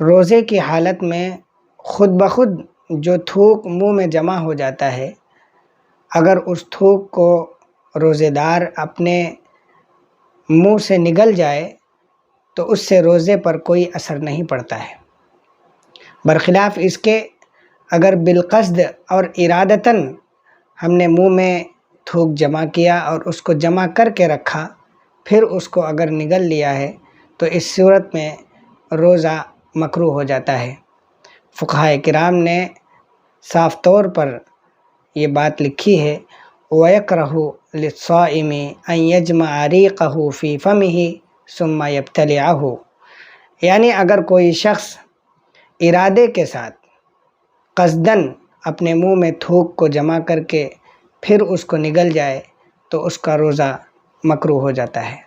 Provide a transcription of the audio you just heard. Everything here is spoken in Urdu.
روزے کی حالت میں خود بخود جو تھوک منہ میں جمع ہو جاتا ہے، اگر اس تھوک کو روزے دار اپنے منہ سے نگل جائے تو اس سے روزے پر کوئی اثر نہیں پڑتا ہے۔ برخلاف اس کے اگر بالقصد اور ارادتاً ہم نے منہ میں تھوک جمع کیا اور اس کو جمع کر کے رکھا، پھر اس کو اگر نگل لیا ہے تو اس صورت میں روزہ مکروہ ہو جاتا ہے۔ فقہائے کرام نے صاف طور پر یہ بات لکھی ہے، وَيَكْرَهُ لِلصَّائِمِ أَن يَجْمَعَ رِيقَهُ فِي فَمِهِ ثُمَّ يَبْتَلِعَهُ، یعنی اگر کوئی شخص ارادے کے ساتھ قصداً اپنے منہ میں تھوک کو جمع کر کے پھر اس کو نگل جائے تو اس کا روزہ مکروہ ہو جاتا ہے۔